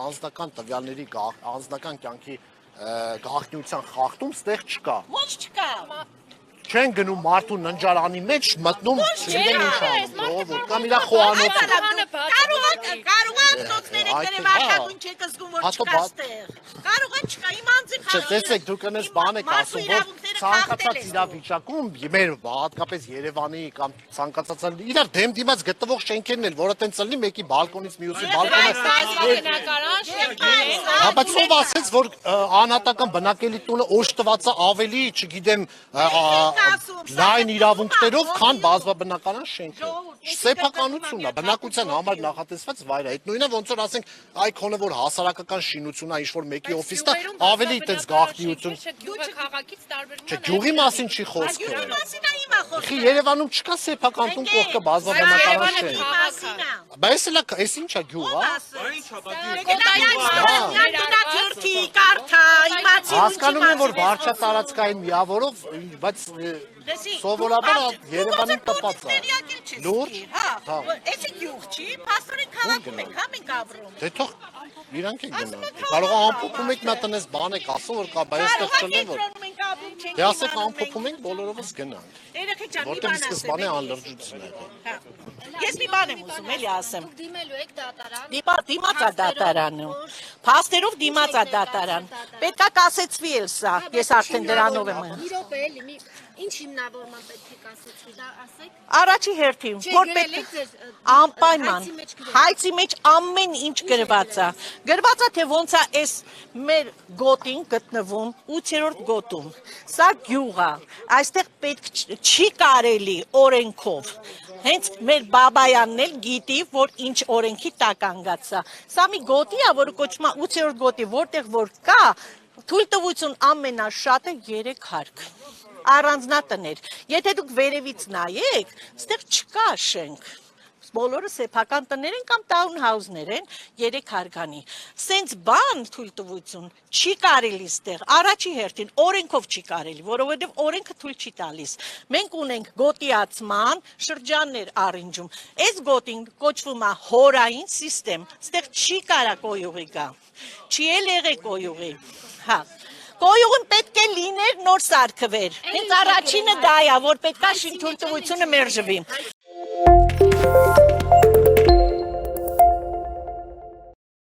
անձնական տվյալների անձնական կյանքի գաղտնիության խախտում ստեղ չկա։ Ոչ չկա։ Չեն գնում մարդու ննջարանի մեջ մտնում չգիտեմ ինչ անում, կամ իրա խոհանոց։ Կարող է տոցները գրել վարքագույն չեք զգում որ չկա ստեղ։ Կարող է չկա իմ անձի Չէ, տեսեք, դուք այնպես բան եք ասում, որ ցանկացած իրավիճակում մեր հատկապես Երևանի կամ ցանկացած իրար դեմ դիմաց գտնվող շենքերն էլ, որը տենց լինի մեկի բալկոնից մյուսի բալկոնը։ Հա, բայց ով ասեց, որ անհատական բնակելի տունը օժտված է ավելի, չգիտեմ, լայն իրավունքներով, քան բազմաբնակարան շենքը։ Սեփականությունն է, բնակության համար նախատեսված վայր է։ Այդ նույնը ոնց որ ասենք, այ քոնը որ հասարակական շինություն է, ինչ որ մեկի օֆիսն է, ավելի այդպես գաղտնիություն։ Չէ, գյուղի մասին չի խոսքը։ Խի Երևանում չկա սեփական տուն կողքը բազմաբնակարան շենք։ Բայց էս ինչ է գյուղ, հասկանում եմ, որ վարչատարածքային միավորով, բայց սովորաբար Երևանին տպած է։ Լուրջ։ Էսի գյուղ չի, փաստորեն քաղաքում ենք, հա մենք ապրում։ Դե թող իրանք են գնան։ Կարող է ամփոփում եք նա տնես բան եք ասում, որ կա, բայց այստեղ չլինի որ։ Դե ասեք ամփոփում ենք բոլորովս գնանք։ Որտեղ սկզբանե անլրջություն է։ Ես մի բան եմ ուզում էլի ասեմ։ Դիմելու եք դատարան։ Դիմաց է դատարանում։ Փաստերով դիմաց է դատարան։ Պետքա կասեցվի էլ սա։ Ես արդեն դրանով եմ։ Մի րոպե էլի, ինչ հիմնավորման պետք է կասեցվի, դա ասեք։ Առաջի հերթին, որ պետք է անպայման հայցի մեջ ամեն ինչ գրված է։ Գրված է թե ոնց է այս մեր գոտին գտնվում 8-րդ գոտում։ Սա գյուղ է։ Այստեղ պետք չի կարելի օրենքով։ Հենց մեր բաբայանն էլ գիտի, որ ինչ օրենքի տակ անգած է։ Սա մի գոտի է, որը կոչվում է 8-րդ գոտի, որտեղ որ կա թույլտվություն ամենաշատը 3 հարկ։ Առանձնատներ։ Եթե դուք վերևից նայեք, ստեղ չկա շենք։ Բոլորը սեփական տներ են կամ տաունհաուզներ են 3 հարկանի։ Սենց բան թույլտվություն չի կարելի ստեղ։ Առաջի հերթին օրենքով չի կարելի, որովհետև օրենքը թույլ չի տալիս։ Մենք ունենք գոտիացման շրջաններ առինջում։ Այս գոտին կոչվում է հորային սիստեմ։ Ստեղ չի կարա կոյուղի գա։ Չի էլ եղե կոյուղի։ Հա։ Կոյուղին պետք է լիներ նոր սարքվեր։ Հենց առաջինը դա է, որ պետք է շինթույլտվությունը մերժվի։